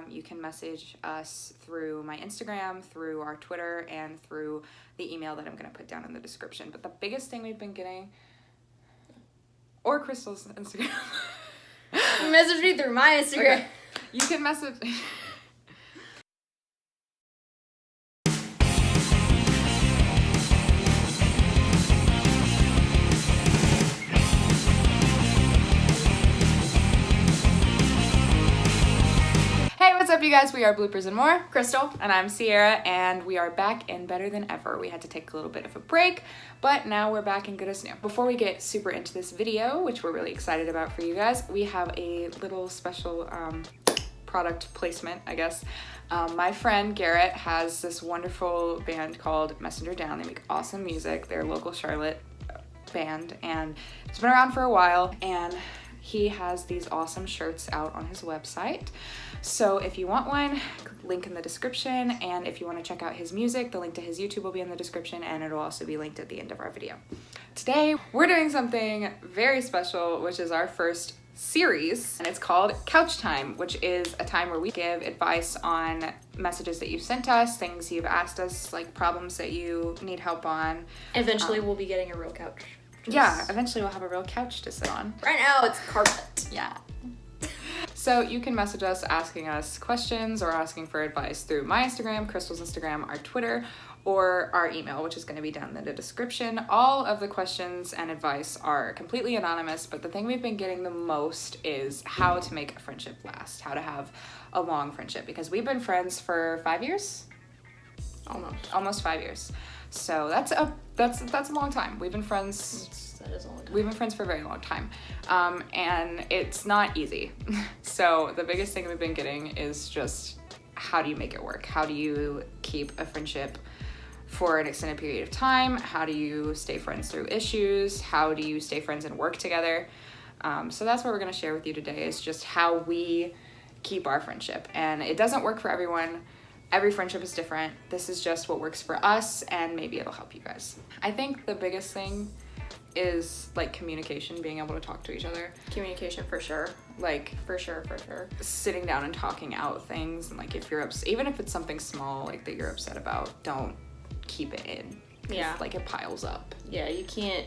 You can message us through my Instagram, through our Twitter, and through the email that I'm going to put down in the description. But the biggest thing we've been getting, or Krystal's Instagram. Message me through my Instagram. Okay. You can message... Hey, what's up, you guys? We are Bloopers and More. Krystal. And I'm Cierra, and we are back and better than ever. We had to take a little bit of a break, but now we're back and good as new. Before we get super into this video, which we're really excited about for you guys, we have a little special product placement, I guess. My friend Garrett has this wonderful band called Messenger Down. They make awesome music. They're a local Charlotte band, and it's been around for a while, and he has these awesome shirts out on his website. So if you want one, link in the description, and if you want to check out his music, the link to his YouTube will be in the description, and it'll also be linked at the end of our video. Today, we're doing something very special, which is our first series, and it's called Couch Time, which is a time where we give advice on messages that you've sent us, things you've asked us, like problems that you need help on. Eventually, we'll be getting a real couch. Yeah, eventually we'll have a real couch to sit on. Right now, it's carpet. Yeah. So you can message us asking us questions or asking for advice through my Instagram, Krystal's Instagram, our Twitter, or our email, which is going to be down in the description. All of the questions and advice are completely anonymous, but the thing we've been getting the most is how to make a friendship last, how to have a long friendship, because we've been friends for 5 years? Almost 5 years. So that's a long time. We've been friends. That is a long time. We've been friends for a very long time, and it's not easy. So the biggest thing we've been getting is just, how do you make it work? How do you keep a friendship for an extended period of time? How do you stay friends through issues? How do you stay friends and work together? So that's what we're going to share with you today, is just how we keep our friendship. And it doesn't work for everyone. Every friendship is different. This is just what works for us, and maybe it'll help you guys. I think the biggest thing is like communication, being able to talk to each other. Communication for sure. Like For sure. sitting down and talking out things, and like if you're upset, even if it's something small like that you're upset about, don't keep it in. Yeah. Like it piles up. Yeah, you can't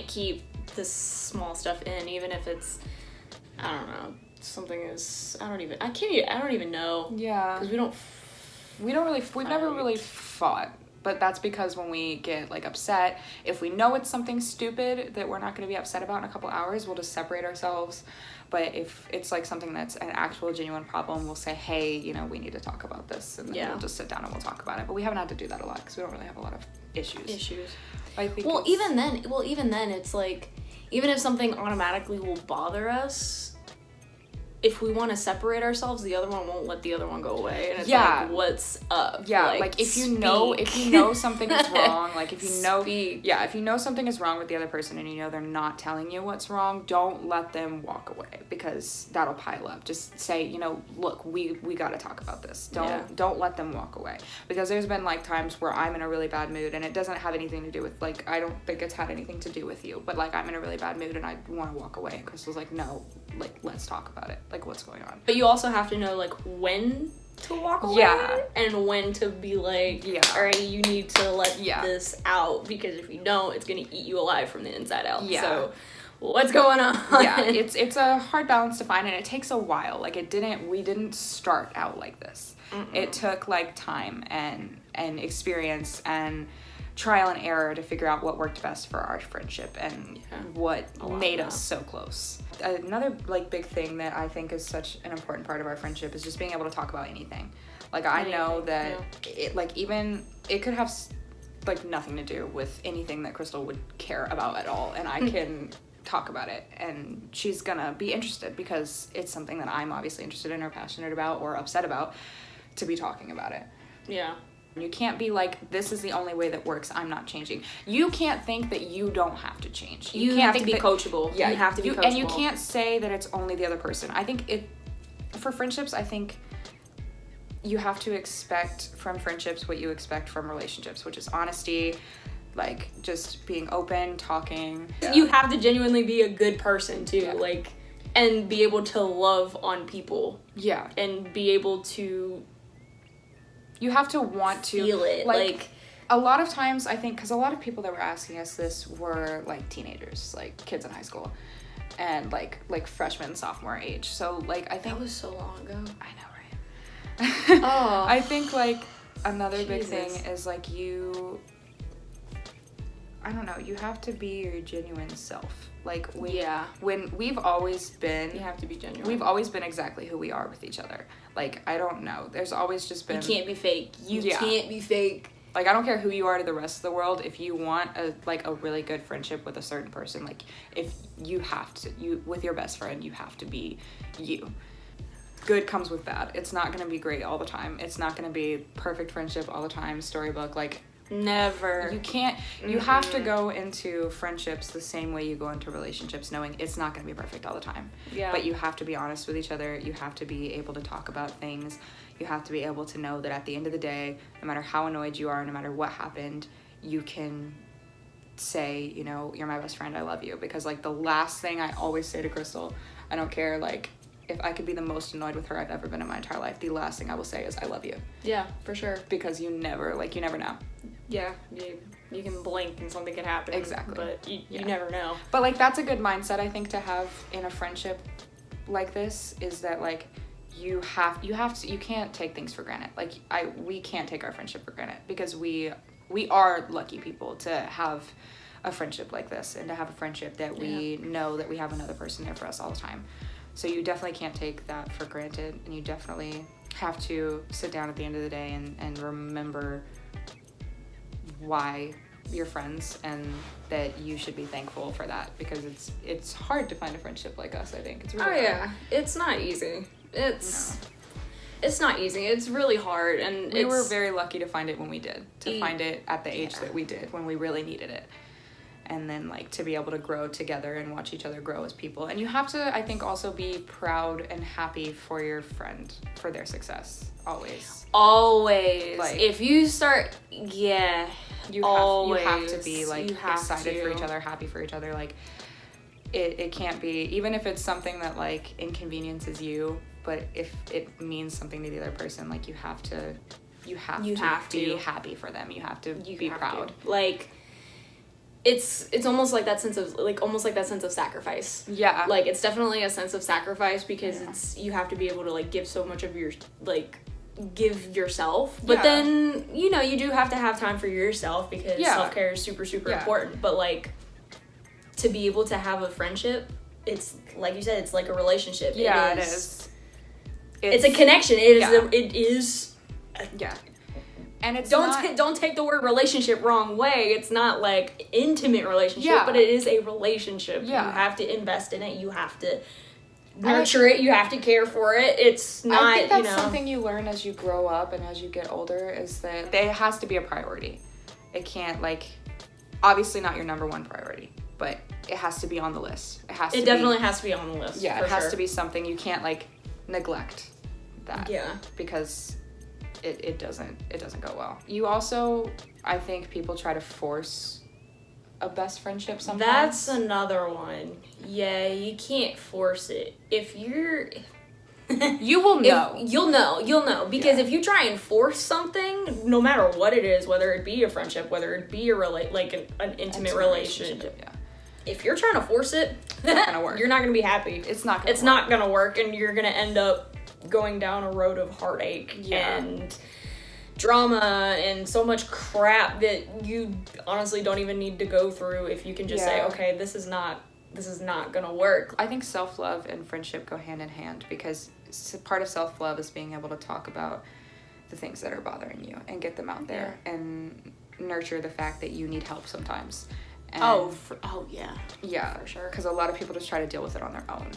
keep this small stuff in, even if it's, I don't know, something is, I don't even know. Yeah. Because we've never really fought. But that's because when we get like upset, if we know it's something stupid that we're not going to be upset about in a couple hours, we'll just separate ourselves. But if it's like something that's an actual genuine problem, we'll say, hey, you know, we need to talk about this, and then we'll just sit down and we'll talk about it. But we haven't had to do that a lot because we don't really have a lot of issues. I think even then it's like, even if something automatically will bother us, if we want to separate ourselves, the other one won't let the other one go away, and it's like, what's up? Yeah, like if you know something is wrong, like if you know something is wrong with the other person and you know they're not telling you what's wrong, don't let them walk away, because that'll pile up. Just say, you know, look, we got to talk about this. Don't let them walk away, because there's been like times where I'm in a really bad mood, and it doesn't have anything to do with, like, I don't think it's had anything to do with you, but like I'm in a really bad mood and I want to walk away, and Krystal's like, no, like let's talk about it. Like, what's going on? But you also have to know, like, when to walk away, and when to be like, all right, you need to let this out, because if you don't, it's gonna eat you alive from the inside out. So what's going on? It's a hard balance to find, and it takes a while. Like, we didn't start out like this. It took like time and experience and trial and error to figure out what worked best for our friendship and what made us so close. Another like big thing that I think is such an important part of our friendship is just being able to talk about anything. Like, I know that it could have like nothing to do with anything that Krystal would care about at all, and I can talk about it, and she's gonna be interested because it's something that I'm obviously interested in or passionate about or upset about, to be talking about it. Yeah. You can't be like, this is the only way that works, I'm not changing. You can't think that you don't have to change. You can't have to be coachable. Yeah, you have to be coachable. And you can't say that it's only the other person. I think for friendships, I think you have to expect from friendships what you expect from relationships, which is honesty, like just being open, talking. You have to genuinely be a good person too. Like, and be able to love on people. Yeah. And be able to... You have to want to... feel it. Like a lot of times, I think, because a lot of people that were asking us this were, like, teenagers, like, kids in high school. And, like freshman, sophomore age. So, like, I think... That was so long ago. I know, right? Oh. I think, like, another big Jesus. thing is, like, I don't know, you have to be your genuine self. Like, when we've always been... You have to be genuine. We've always been exactly who we are with each other. Like, I don't know. There's always just been... You can't be fake. You can't be fake. Like, I don't care who you are to the rest of the world. If you want a really good friendship with a certain person, like, if you have to, with your best friend, you have to be you. Good comes with bad. It's not going to be great all the time. It's not going to be perfect friendship all the time, storybook, like... Never. You can't... You have to go into friendships the same way you go into relationships, knowing it's not going to be perfect all the time. Yeah. But you have to be honest with each other. You have to be able to talk about things. You have to be able to know that at the end of the day, no matter how annoyed you are, no matter what happened, you can say, you know, you're my best friend, I love you. Because, like, the last thing I always say to Krystal, I don't care, like, if I could be the most annoyed with her I've ever been in my entire life, the last thing I will say is I love you. Yeah, for sure. Because you never know. Yeah, you can blink and something can happen. Exactly. But you never know. But, like, that's a good mindset, I think, to have in a friendship like this, is that, like, you can't take things for granted. Like, we can't take our friendship for granted, because we are lucky people to have a friendship like this, and to have a friendship that we know that we have another person there for us all the time. So you definitely can't take that for granted, and you definitely have to sit down at the end of the day and remember why you're friends, and that you should be thankful for that, because it's hard to find a friendship like us, I think. It's really hard. Yeah. It's not easy. It's not easy. It's really hard, and we were very lucky to find it when we did. To find it at the age that we did, when we really needed it. And then, like, to be able to grow together and watch each other grow as people. And you have to, I think, also be proud and happy for your friend, for their success. Always. Always. Like, if you start, you have to be, like, excited for each other, happy for each other. Like, it can't be, even if it's something that, like, inconveniences you, but if it means something to the other person, like, you have to be happy for them. You have to be proud. Like, it's almost like that sense of sacrifice. Yeah. Like, it's definitely a sense of sacrifice, because you have to be able to, like, give so much of your, like, give yourself. But then, you know, you do have to have time for yourself, because self-care is super, super important. But, like, to be able to have a friendship, it's, like you said, it's like a relationship. Yeah, it is. It's a connection. It is. And it's don't take the word relationship wrong way. It's not like intimate relationship, but it is a relationship. Yeah. You have to invest in it. You have to nurture it. You have to care for it. It's not, I think that's something you learn as you grow up and as you get older, is that it has to be a priority. It can't, like, obviously not your number one priority, but it has to be on the list. It definitely has to be on the list. Yeah, it has to be something you can't, like, neglect that. Yeah. Because it doesn't go well. You also, I think people try to force a best friendship sometimes. That's another one. Yeah, you can't force it. If you're... you will know. You'll know. Because if you try and force something, no matter what it is, whether it be a friendship, whether it be an intimate relationship. If you're trying to force it, it's not gonna work. You're not gonna be happy. It's not gonna work, and you're gonna end up going down a road of heartache and drama and so much crap that you honestly don't even need to go through if you can just say, okay, this is not gonna work. I think self-love and friendship go hand in hand, because part of self-love is being able to talk about the things that are bothering you and get them out there and nurture the fact that you need help sometimes. And yeah, for sure. Because a lot of people just try to deal with it on their own.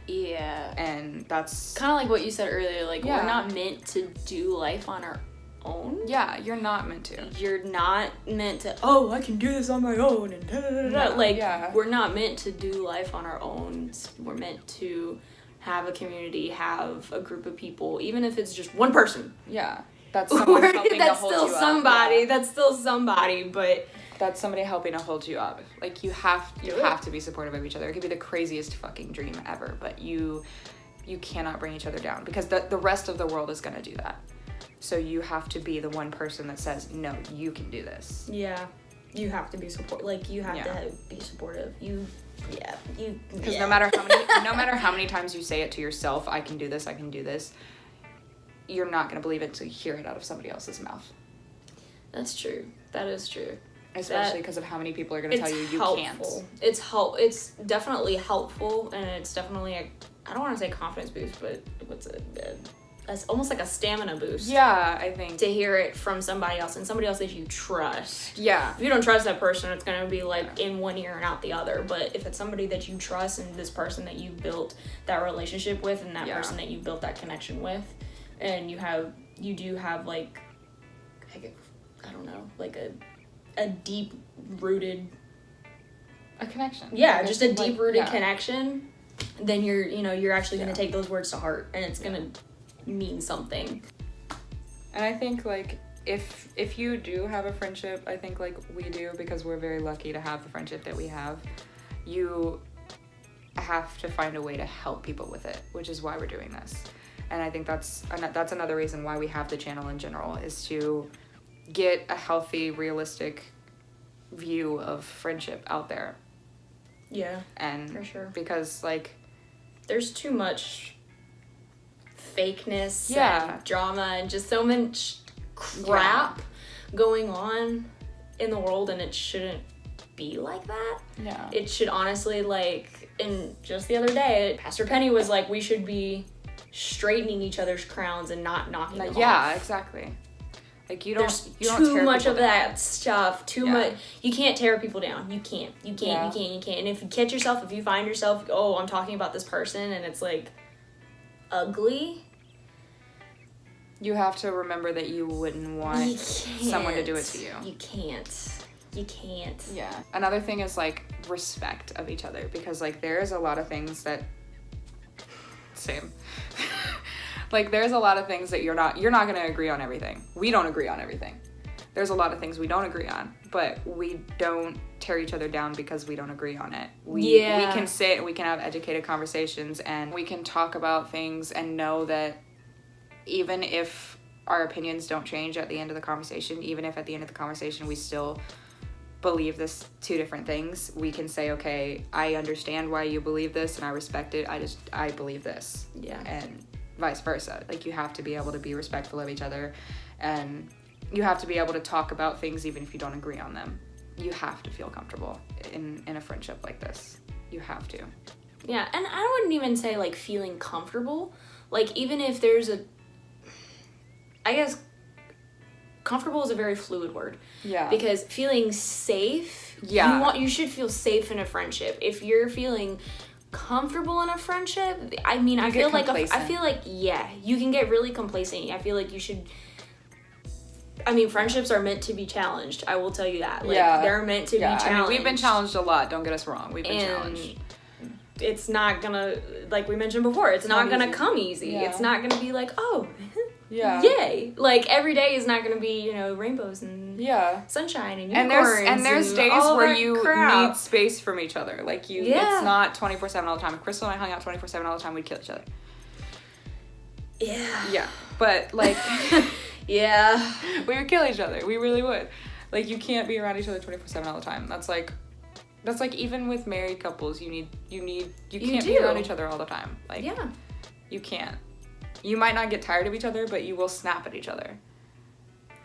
Yeah. And that's kind of like what you said earlier, like, we're not meant to do life on our own. Yeah, you're not meant to. You're not meant to, I can do this on my own, and da-da-da-da. Like, we're not meant to do life on our own. We're meant to have a community, have a group of people, even if it's just one person. Yeah. That's someone helping to hold you up. That's still somebody, but That's somebody helping to hold you up. Like, you have to be supportive of each other. It could be the craziest fucking dream ever, but you cannot bring each other down, because the rest of the world is going to do that. So you have to be the one person that says, no, you can do this. Yeah. You have to be you have to be supportive. Because no matter how many times you say it to yourself, I can do this, you're not going to believe it until you hear it out of somebody else's mouth. That's true. That is true. Especially because of how many people are going to tell you can't. It's definitely helpful, and it's definitely I don't want to say confidence boost, but it's almost like a stamina boost. Yeah, I think. To hear it from somebody else, and somebody else that you trust. Yeah. If you don't trust that person, it's going to be like in one ear and out the other. But if it's somebody that you trust, and this person that you built that relationship with, and that person that you built that connection with, and you do have like I don't know, like a deep rooted connection. Yeah, just a deep rooted connection. Then you're actually going to take those words to heart, and it's going to mean something. And I think like if you do have a friendship, I think like we do, because we're very lucky to have the friendship that we have, you have to find a way to help people with it, which is why we're doing this. And I think that's another reason why we have the channel in general, is to get a healthy, realistic view of friendship out there. Yeah, and for sure. Because like there's too much fakeness and drama and just so much crap going on in the world, and it shouldn't be like that. Yeah. It should honestly, like, and just the other day, Pastor Penny was like, we should be straightening each other's crowns and not knocking them off. Yeah, exactly. Like, there's too much of that stuff. Too much. You can't tear people down. You can't. And if you catch yourself, if you find yourself, oh, I'm talking about this person, and it's like ugly, you have to remember that you wouldn't want someone to do it to you. You can't. Yeah. Another thing is like respect of each other, because like there's a lot of things that like there's a lot of things that you're not going to agree on everything. We don't agree on everything. There's a lot of things we don't agree on, but we don't tear each other down because we don't agree on it. We can sit and we can have educated conversations, and we can talk about things and know that even if our opinions don't change at the end of the conversation, even if at the end of the conversation we still believe this two different things, we can say, okay, I understand why you believe this and I respect it. I believe this. Yeah. And vice versa. Like, you have to be able to be respectful of each other, and you have to be able to talk about things even if you don't agree on them. You have to feel comfortable in a friendship like this. You have to. Yeah, and I wouldn't even say like feeling comfortable. Like, even if there's I guess comfortable is a very fluid word. Yeah. Because feeling safe, you should feel safe in a friendship. If you're feeling comfortable in a friendship, I mean, I feel like you can get really complacent. I feel like you should. I mean, friendships are meant to be challenged. I will tell you that. Like, they're meant to be challenged. I mean, we've been challenged a lot. Don't get us wrong. We've been challenged. It's not gonna, like we mentioned before, it's not gonna come easy. Yeah. It's not gonna be like, oh, yay. Like, every day is not gonna be, rainbows and sunshine and unicorns. And there's days where you need space from each other. Like, it's not 24/7 all the time. If Krystal and I hung out 24/7 all the time, we'd kill each other. Yeah. Yeah. But, like... yeah. We would kill each other. We really would. Like, you can't be around each other 24/7 all the time. That's like even with married couples, you can't be around each other all the time. Like, you can't. You might not get tired of each other, but you will snap at each other.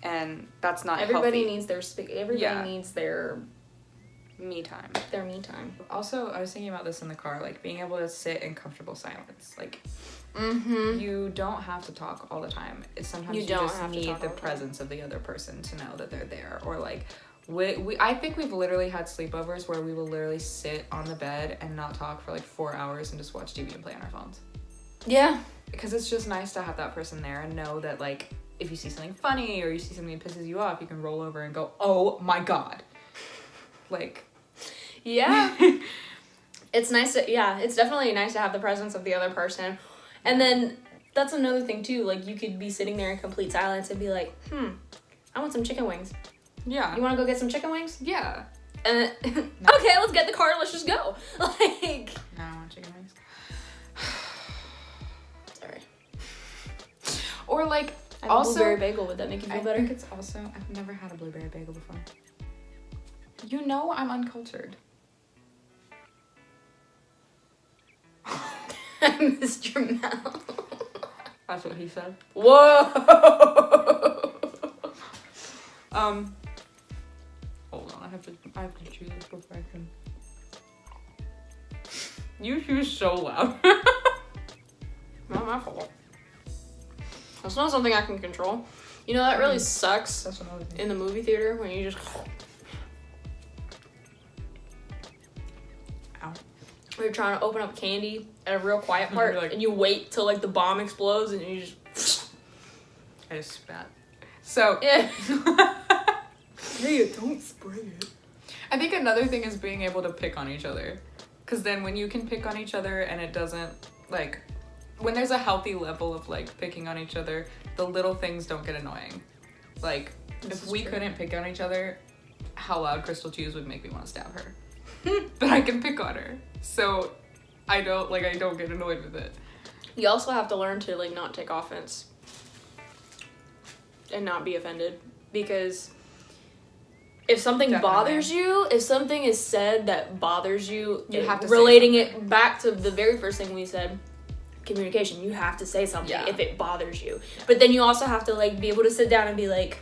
And that's not Everybody healthy. Needs their Everybody needs their me time. Their me time. Also, I was thinking about this in the car, like being able to sit in comfortable silence. Like, you don't have to talk all the time. Sometimes you just need the presence of the other person to know that they're there. Or like, I think we've literally had sleepovers where we will literally sit on the bed and not talk for like 4 hours and just watch TV and play on our phones. Yeah. Because it's just nice to have that person there and know that, like, if you see something funny or you see something that pisses you off, you can roll over and go, oh my God. Like. Yeah. It's definitely nice to have the presence of the other person. And then that's another thing too. Like, you could be sitting there in complete silence and be like, I want some chicken wings. Yeah. You want to go get some chicken wings? Yeah. No. Okay, let's get in the car and let's just go. Like. No, I want chicken wings. Sorry. Or like, I have a blueberry bagel. Would that make you feel better? I think it's also, I've never had a blueberry bagel before. You know I'm uncultured. I missed your mouth. That's what he said. Whoa! Hold on, I have to chew this before I can. You chew so loud. Not my fault. That's not something I can control. You know, that really sucks. That's another thing. In the movie theater when you just. Ow. You're trying to open up candy at a real quiet part, like, and you wait till like the bomb explodes, and you just. I just spat. So. Yeah. Hey, don't spray it. I think another thing is being able to pick on each other. Because then when you can pick on each other and it doesn't, like, when there's a healthy level of, like, picking on each other, the little things don't get annoying. Like, if we couldn't pick on each other, how loud Krystal chews would make me want to stab her. But I can pick on her. So I don't get annoyed with it. You also have to learn to, like, not take offense. And not be offended. Because if something bothers you, if something is said that bothers you, you have to relating it back to the very first thing we said, communication. You have to say something if it bothers you. Yeah. But then you also have to, like, be able to sit down and be like,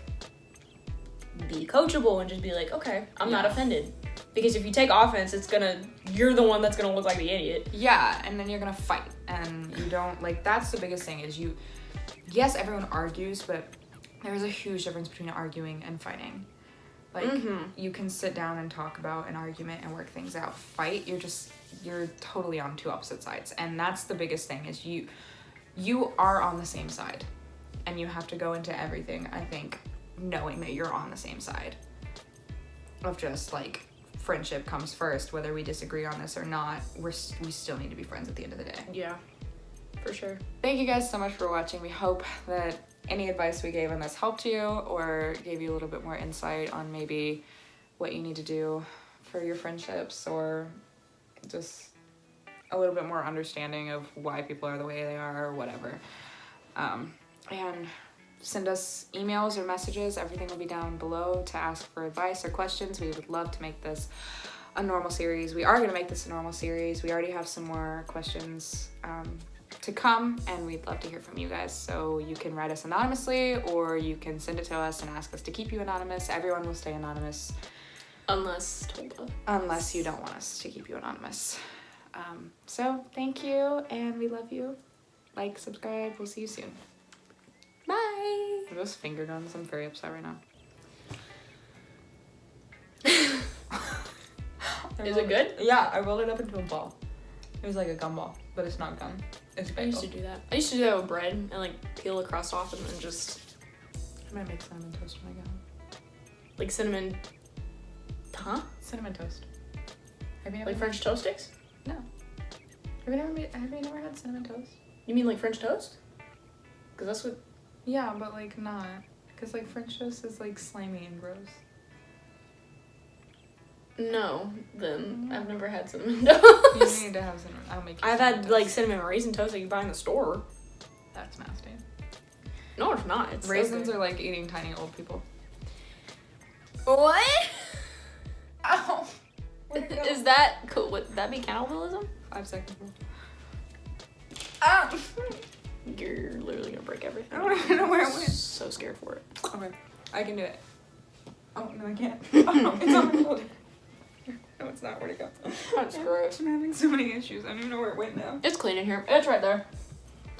be coachable and just be like, okay, I'm not offended. Because if you take offense, you're the one that's gonna look like the idiot. Yeah, and then you're gonna fight. And you don't, like, that's the biggest thing is yes, everyone argues, but there's a huge difference between arguing and fighting. Like, you can sit down and talk about an argument and work things out. Fight, you're totally on two opposite sides. And that's the biggest thing is you are on the same side. And you have to go into everything, I think, knowing that you're on the same side. Of just, like, friendship comes first. Whether we disagree on this or not, we still need to be friends at the end of the day. Yeah, for sure. Thank you guys so much for watching. We hope that any advice we gave on this helped you or gave you a little bit more insight on maybe what you need to do for your friendships or just a little bit more understanding of why people are the way they are or whatever. And send us emails or messages. Everything will be down below to ask for advice or questions. We would love to make this a normal series. We are going to make this a normal series. We already have some more questions to come, and we'd love to hear from you guys. So you can write us anonymously, or you can send it to us and ask us to keep you anonymous. Everyone will stay anonymous. Unless told of. Unless you don't want us to keep you anonymous. So thank you, and we love you. Like, subscribe. We'll see you soon. Bye. Are those finger guns? I'm very upset right now. Is it good? Yeah, I rolled it up into a ball. It was like a gumball, but it's not gum. It's bagel. I used to do that. I used to do that with bread and like peel the crust off and then just. I might make cinnamon toast when I get home. Like cinnamon. Huh? Cinnamon toast. Have you never like French toast sticks? No. Have you never had cinnamon toast? You mean like French toast? Because that's what. Yeah, but like not. Because like French toast is like slimy and gross. No, then I've never had cinnamon toast. You need to have cinnamon. I'll make you I've had like cinnamon raisin toast that you buy in the store. That's nasty. No, it's not. It's raisins are like eating tiny old people. What? Ow. Is that cool? Would that be cannibalism? 5 seconds. Ah! You're literally gonna break everything. I don't even know where it went. So scared for it. Okay, I can do it. Oh, no, I can't. Oh, it's on my shoulder. No, it's not. Where'd it go? That's gross. I'm having so many issues. I don't even know where it went now. It's clean in here. It's right there.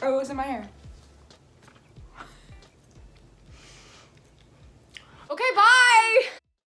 Oh, it was in my hair.